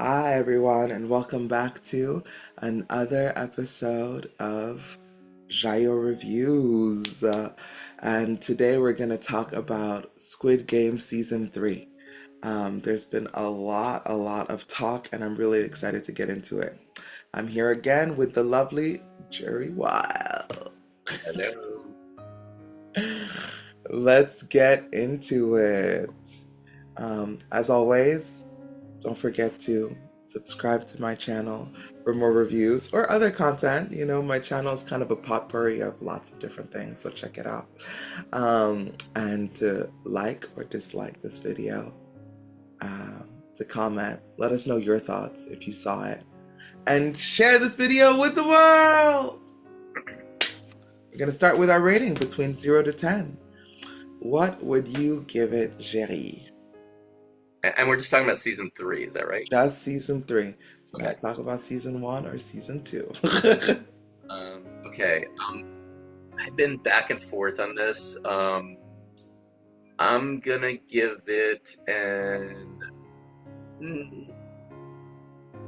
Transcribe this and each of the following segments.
Hi, everyone, and welcome back to another episode of JaYo Reviews. And today we're going to talk about Squid Game Season 3. There's been a lot of talk, and I'm really excited to get into it. I'm here again with the lovely Jerry Weil. Hello. Let's get into it. As always, don't forget to subscribe to my channel for more reviews or other content. You know, my channel is kind of a potpourri of lots of different things, so check it out. And to like or dislike this video, to comment, let us know your thoughts if you saw it, and share this video with the world. We're gonna start with our rating between 0 to 10. What would you give it, Jerry? And we're just talking about season three, is that right? Just season 3. We're Okay. not talk about season 1 or season 2. Okay. I've been back and forth on this. I'm gonna give it an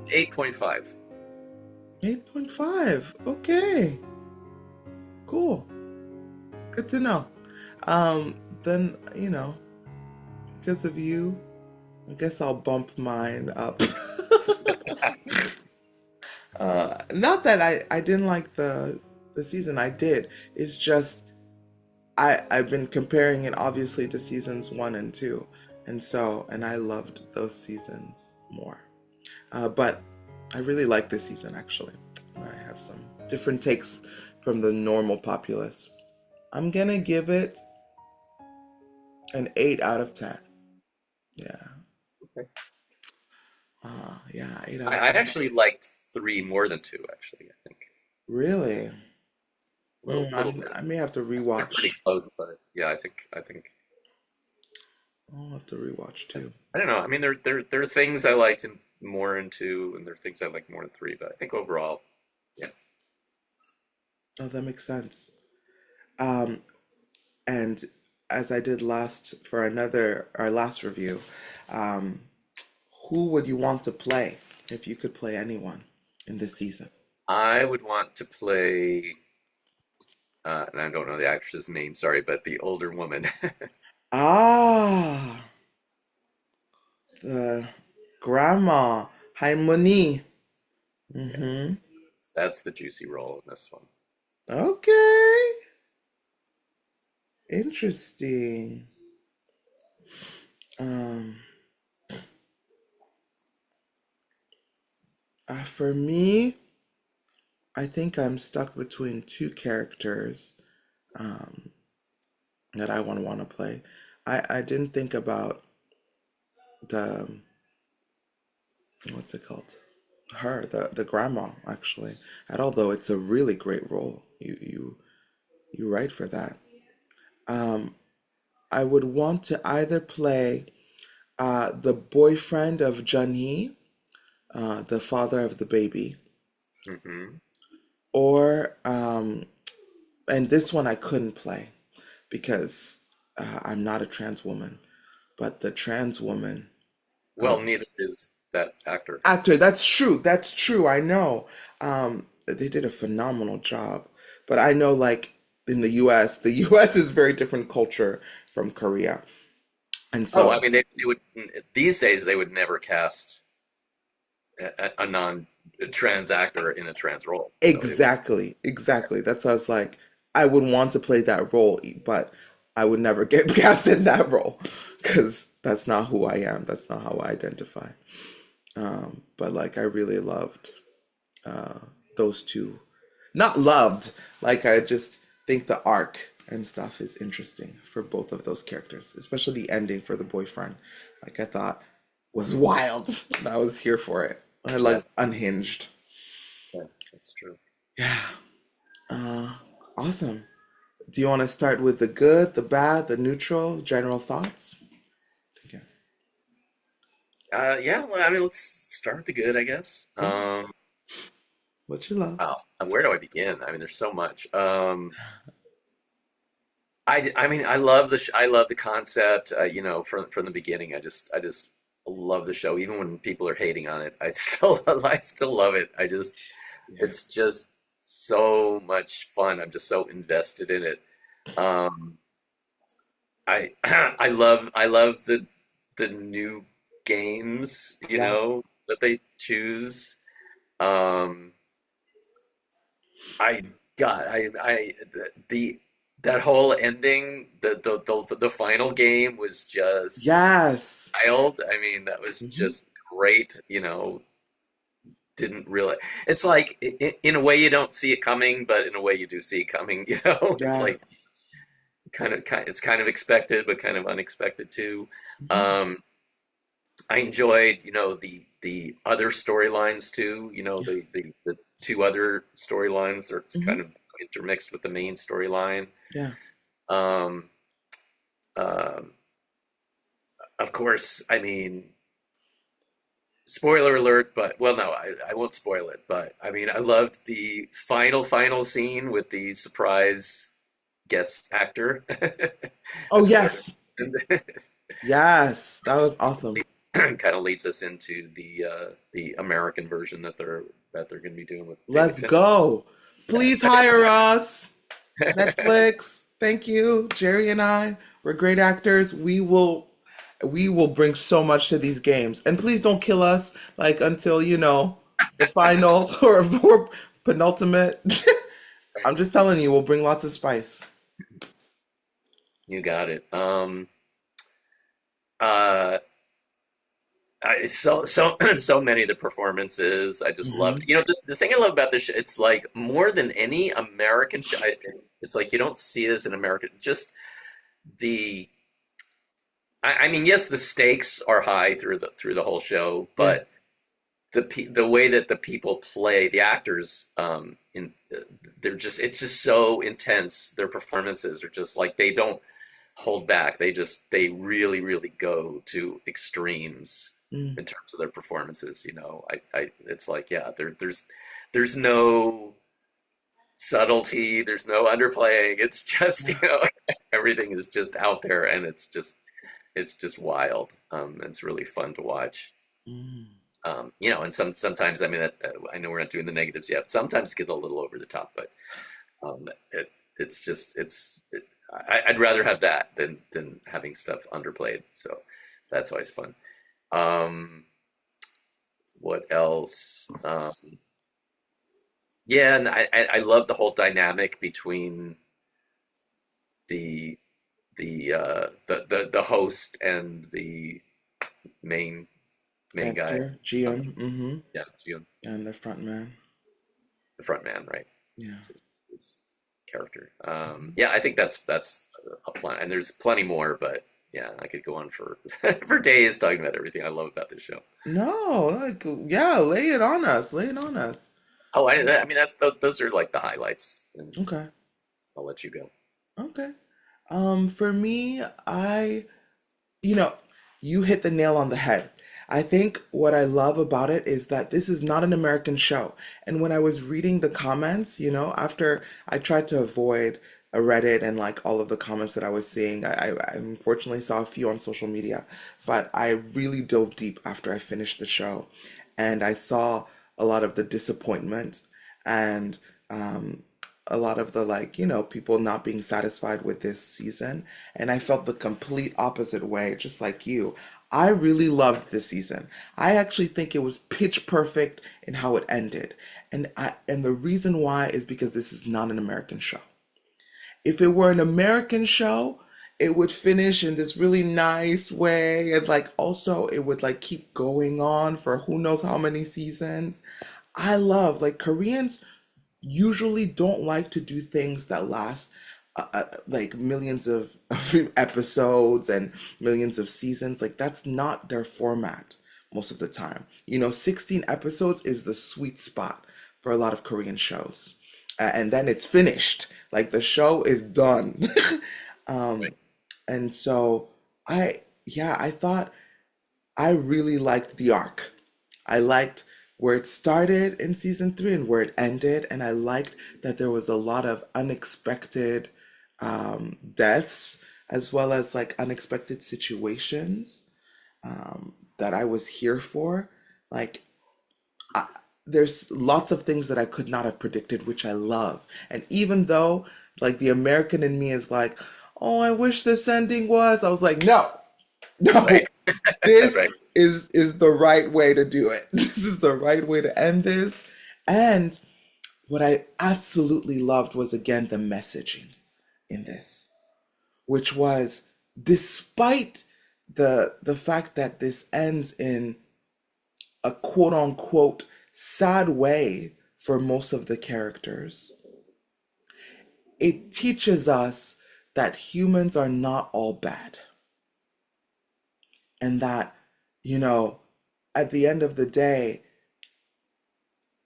8.5. 8.5. Okay. Cool. Good to know. Then, because of you, I guess I'll bump mine up. Not that I didn't like the season. I did. It's just I've been comparing it obviously to seasons 1 and 2. And I loved those seasons more. But I really like this season actually. I have some different takes from the normal populace. I'm gonna give it an 8 out of 10. Yeah. Okay. Yeah, 8 out I, of I 10. actually liked three more than two, actually, I think. Really? Little bit. I may have to They're rewatch. pretty close, but yeah, I think I'll have to rewatch too. I don't know. I mean there are things I liked more in two, and there are things I like more in three, but I think overall, yeah. Oh, that makes sense. Um, and as I did last for our last review, um, who would you want to play if you could play anyone in this season? I would want to play and I don't know the actress's name, sorry, but the older woman. Ah, the grandma, Harmony. Yeah, Mm-hmm. that's the juicy role in this one. Okay, interesting. Um, for me, I think I'm stuck between two characters um, that I want to play. I didn't think about the what's it called? Her, the grandma actually, at all. Though it's a really great role. You write for that. Um, I would want to either play the boyfriend of Junhee, the father of the baby, Hmm. or and this one I couldn't play because I'm not a trans woman, but the trans woman Well, neither is that actor. actor. That's true. That's true. I know. They did a phenomenal job, but I know like in the U.S. is very different culture from Korea, and Oh, so I mean, they would these days they would never cast a non-trans actor in a trans role. So it would. exactly, exactly. That's why I was like, I would want to play that role, but I would never get cast in that role because that's not who I am. That's not how I identify. But like, I really loved uh, those two. Not loved, like I just think the arc and stuff is interesting for both of those characters, especially the ending for the boyfriend. Like I thought was wild, and I was here for it. I Yeah, like Unhinged. yeah, that's true. Yeah. Uh, awesome. Do you want to start with the good, the bad, the neutral, general thoughts? Okay. Yeah, well, I mean, let's start with the good, I guess. Yeah. What you love? Wow, where do I begin? I mean, there's so much. I mean, I love the concept. From the beginning, I just love the show. Even when people are hating on it, I still I still love it. Yeah. It's just so much fun. I'm just so invested in it. Um, I love the new games, Yeah. that they choose. Um, I God, the that whole ending, the final game was just Yes. wild. I mean, that was Hmm. just great. Didn't really. It's like in a way you don't see it coming, but in a way you do see it coming. It's Yeah. like it's kind of expected, but kind of unexpected too. Hmm. Um, I enjoyed, the other storylines too. Yeah. The two other storylines are Hmm. kind of intermixed with the main storyline. Yeah. Um, um, of course, I mean, spoiler alert, but well, no, I won't spoil it. But I mean, I loved the final scene with the surprise guest actor Oh, at the very yes. end. Yes. That was awesome. Kind of leads us into the American version that they're going to be doing with David Let's Fincher. go. Please hire us. Netflix. Thank you. Jerry and I, we're great actors. We will bring so much to these games. And please don't kill us like until, the final or penultimate. I'm just telling you, we'll bring lots of spice. You got it. Uh, so many of the performances I just loved. Hmm. The thing I love about this show, it's like more than any American show. It's like you don't see this in America. Just the, I mean, yes, the stakes are high through the whole show, Yeah. but the way that the people play, the actors, it's just so intense. Their performances are just like they don't hold back. They really really go to extremes Mm. in terms of their performances. It's like, yeah, there's no subtlety, there's no underplaying. It's just, Yeah. everything is just out there, and it's just wild. It's really fun to watch. Mm. And sometimes, I mean, I know we're not doing the negatives yet. Sometimes it gets a little over the top, but it's just I'd rather have that than having stuff underplayed. So that's always fun. Um, what else? Yeah, and I love the whole dynamic between the the host and the main main guy. Actor, Um, GM, yeah, Gio, and the front man. the front man, right? Yeah. It's his character. Mhm. Yeah, I think that's a plan, and there's plenty more, but yeah, I could go on for for days talking about everything I love about this show. No, like, yeah, lay it on us. Lay it on us. Oh, I mean, those are like the highlights, and Okay. I'll let you go. Okay. For me, you know, you hit the nail on the head. I think what I love about it is that this is not an American show. And when I was reading the comments, after I tried to avoid a Reddit and like all of the comments that I was seeing, I unfortunately saw a few on social media, but I really dove deep after I finished the show. And I saw a lot of the disappointment and um, a lot of the like, people not being satisfied with this season. And I felt the complete opposite way, just like you. I really loved this season. I actually think it was pitch perfect in how it ended. And the reason why is because this is not an American show. If it were an American show, it would finish in this really nice way and like also it would like keep going on for who knows how many seasons. I love like Koreans usually don't like to do things that last like millions of episodes and millions of seasons. Like that's not their format most of the time. 16 episodes is the sweet spot for a lot of Korean shows. And then it's finished. Like the show is done. Right. um, and so yeah, I thought I really liked the arc. I liked where it started in season three and where it ended, and I liked that there was a lot of unexpected deaths as well as like unexpected situations that I was here for, like I, there's lots of things that I could not have predicted, which I love. And even though, like, the American in me is like, oh, I wish this ending was, I was like, no, no, Right. this Right. is the right way to do it. This is the right way to end this. And what I absolutely loved was again the messaging in this, which was despite the fact that this ends in a quote unquote sad way for most of the characters, it teaches us that humans are not all bad. And that, you know, at the end of the day,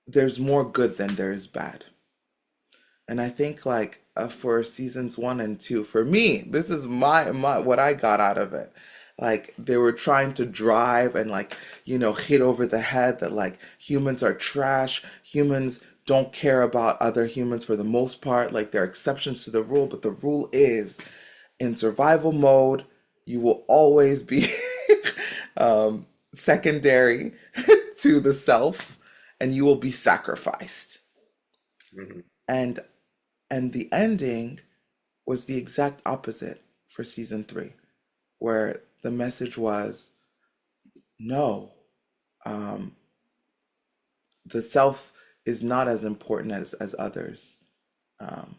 there's more good than there is bad. And I think like for seasons one and two, for me, this is my what I got out of it. Like they were trying to drive and like, hit over the head that like humans are trash. Humans don't care about other humans for the most part. Like there are exceptions to the rule, but the rule is in survival mode, you will always be secondary to the self and you will be sacrificed. Mhm. And the ending was the exact opposite for season three, where the message was no, um, the self is not as important as others. Um,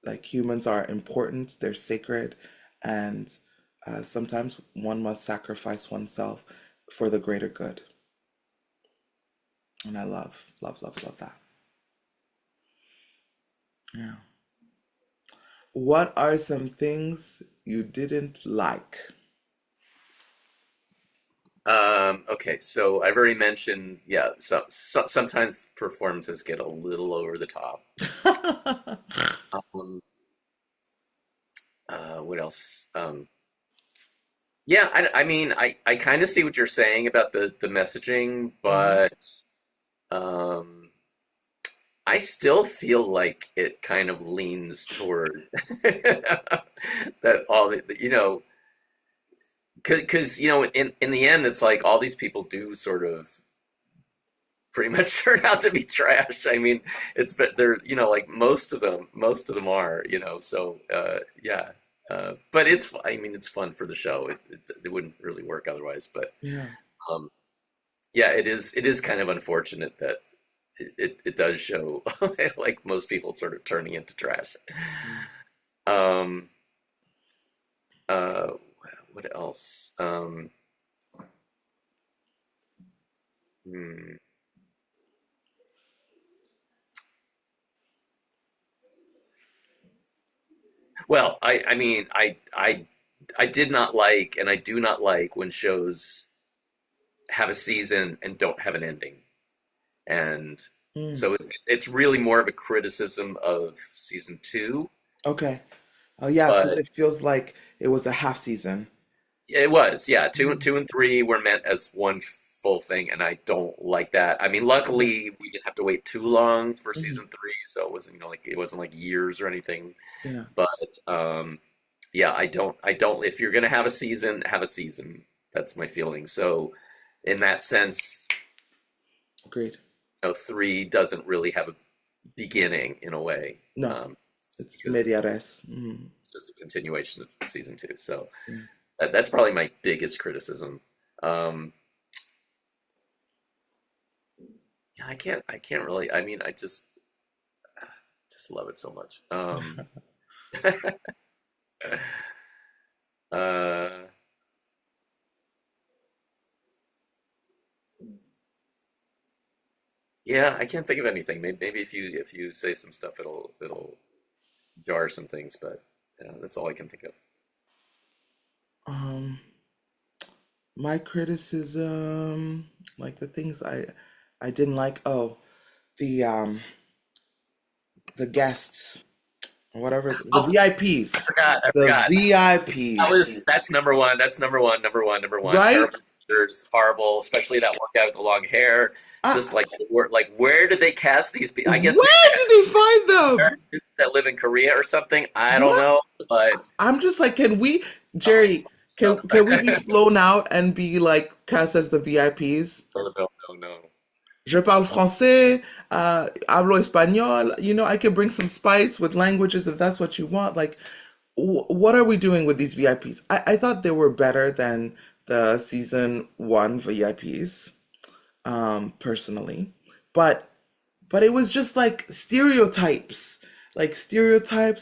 like humans are important, they're sacred, and sometimes one must sacrifice oneself for the greater good. And I love, love, love, love that. Yeah. What are some things you didn't like? Okay, so I've already mentioned, yeah, sometimes performances get a little over the top. Um, what else? Yeah, I mean, I kind of see what you're saying about the messaging, Mhm. but um, I still feel like it kind of leans toward that all because in the end, it's like all these people do sort of pretty much turn out to be trash. I mean, it's but they're like most of them are so yeah. But I mean it's fun for the show. It wouldn't really work otherwise. But Yeah. um, yeah, it is kind of unfortunate that it does show like most people sort of turning into trash. Mm. Um, uh, what else? Hmm. Well, I mean, I did not like, and I do not like when shows have a season and don't have an ending. And Mm. so it's really more of a criticism of season two, Okay. Oh yeah, because but it feels like it was a half season. it was, yeah, Mm. two and three were meant as one full thing, and I don't like that. I mean, Yeah. luckily we didn't have to wait too long for Mhm. season three, so it wasn't, like it wasn't like years or anything. Yeah. But yeah, I don't. If you're gonna have a season, have a season. That's my feeling. So, in that sense, Agreed. three doesn't really have a beginning in a way, No, um, it's because media res. Mm. it's just a continuation of season two. So Yeah. that's probably my biggest criticism. Um, yeah, I can't really. I mean, I just love it so much. Uh, yeah, I can't think of anything. Maybe if you say some stuff, it'll jar some things, but that's all I can think of. Um, my criticism, like the things I didn't like. Oh, the um the guests, whatever the Oh, I VIPs, forgot. I the forgot. VIPs, That's number one. That's number one. Number one. Number one. right? Terrible actors, horrible. Especially that one guy with the long hair. I, Just where did they cast these people? I guess maybe where did they find them? Americans that live in Korea or something. I don't What? know, but I'm just like, can we, um, Jerry? No, Can we be flown out and be like cast as the VIPs? no, no, no, no. Je parle français, hablo español. You know, I can bring some spice with languages if that's what you want. Like, what are we doing with these VIPs? I thought they were better than the season one VIPs, personally, but it was just like stereotypes,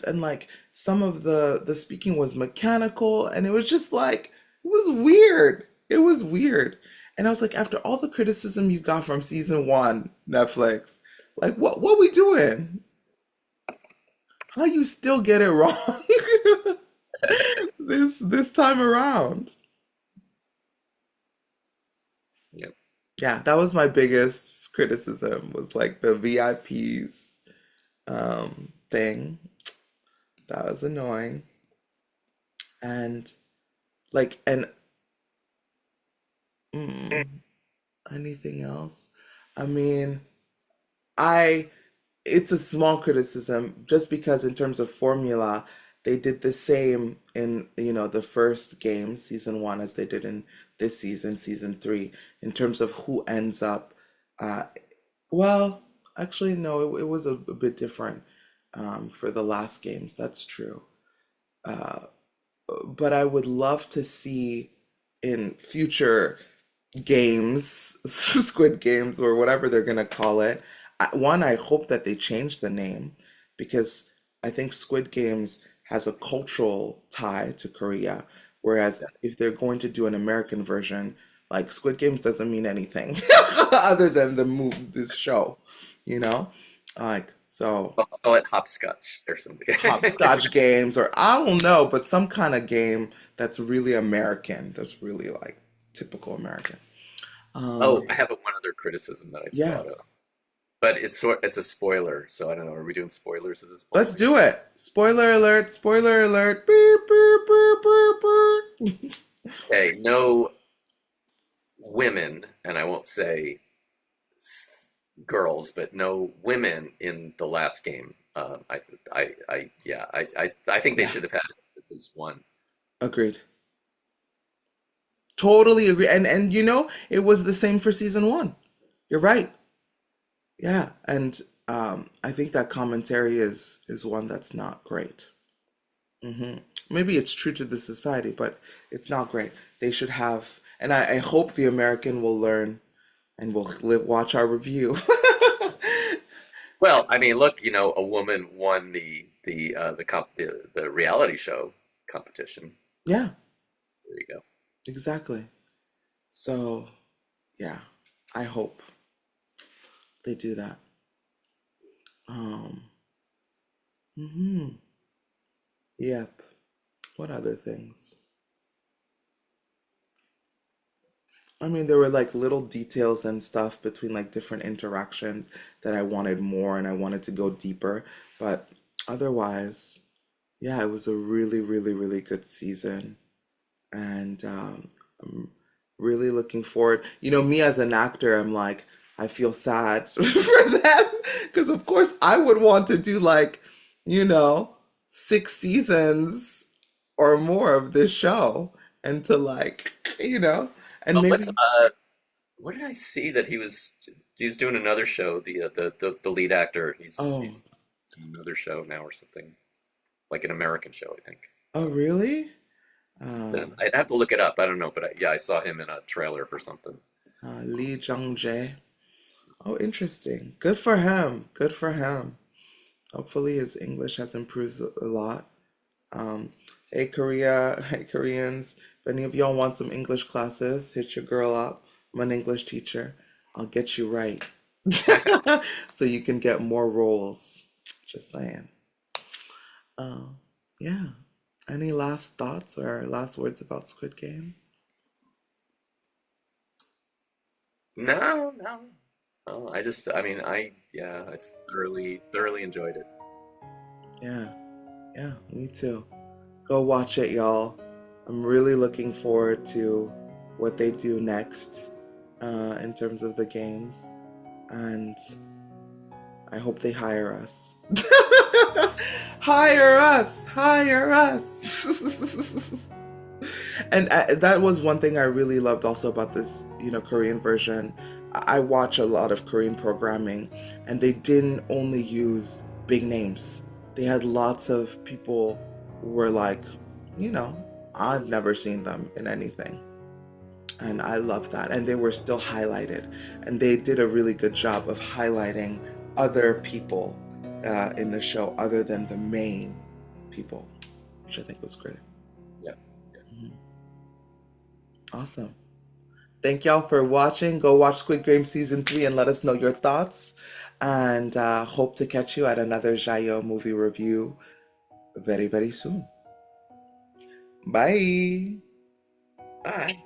and like some of the speaking was mechanical, and it was just like it was weird. It was weird, and I was like, after all the criticism you got from season one, Netflix, like what we doing? How you still get it wrong this time around? Yep. Yeah, that was my biggest criticism, was like the VIPs thing. That was annoying. And and mm, anything else? I mean, I it's a small criticism just because in terms of formula, they did the same in, the first game, season one, as they did in this season, season three, in terms of who ends up. Uh, well, actually, no, it was a bit different for the last games. That's true. But I would love to see in future games, Squid Games or whatever they're gonna call it. One, I hope that they change the name, because I think Squid Games has a cultural tie to Korea, whereas Yeah. if they're going to do an American version, like Squid Games doesn't mean anything other than this show, you know? Like, so I'll call it hopscotch or something. hopscotch games, or I don't know, but some kind of game that's really American, that's really like typical American. Oh, I Um, have one other criticism that I just yeah, thought of, but it's a spoiler, so I don't know. Are we doing spoilers at this point? let's do it. Spoiler alert, spoiler alert. Beep, beep, beep, beep, beep. Okay, no women, and I won't say girls, but no women in the last game. Yeah, I think they Yeah, should have had at least one. agreed. Totally agree. And it was the same for season one. You're right. Yeah, and I think that commentary is one that's not great. Maybe it's true to the society, but it's not great. They should have, and I hope the American will learn and will watch our review. Well, I mean, look, a woman won the reality show competition. Yeah, There you go. exactly. So, yeah, I hope they do that. Um, hmm Yep. What other things? I mean, there were like little details and stuff between like different interactions that I wanted more and I wanted to go deeper. But otherwise, yeah, it was a really, really, really good season. And I'm really looking forward. Me as an actor, I'm like, I feel sad for them because, of course, I would want to do like, you know, 6 seasons or more of this show, and to like, and Oh, let's. maybe, What did I see that he was doing another show? The lead actor. He's oh, doing another show now or something, like an American show, I think. oh, really? Uh, Then I'd have to look it up. I don't know, but yeah, I saw him in a trailer for something. Lee Jung Jae. Oh, interesting. Good for him. Good for him. Hopefully his English has improved a lot. Um, hey Korea, hey Koreans, if any of y'all want some English classes, hit your girl up. I'm an English teacher. I'll get you right. So you can get more roles. Just saying. Um, yeah. Any last thoughts or last words about Squid Game? No, no. Oh, I mean, yeah, I thoroughly enjoyed it. Yeah, yeah, me too. Go watch it, y'all. I'm really looking forward to what they do next in terms of the games. And I hope they hire us. Hire us! Hire us! And that was one thing I really loved also about this, Korean version. I watch a lot of Korean programming, and they didn't only use big names. They had lots of people who were like, you know, I've never seen them in anything. And I love that. And they were still highlighted. And they did a really good job of highlighting other people in the show other than the main people, which I think was great. Yeah. Yeah. Mhm. Awesome. Thank y'all for watching. Go watch Squid Game Season 3 and let us know your thoughts. And hope to catch you at another JaYo movie review very, very soon. Bye. Bye.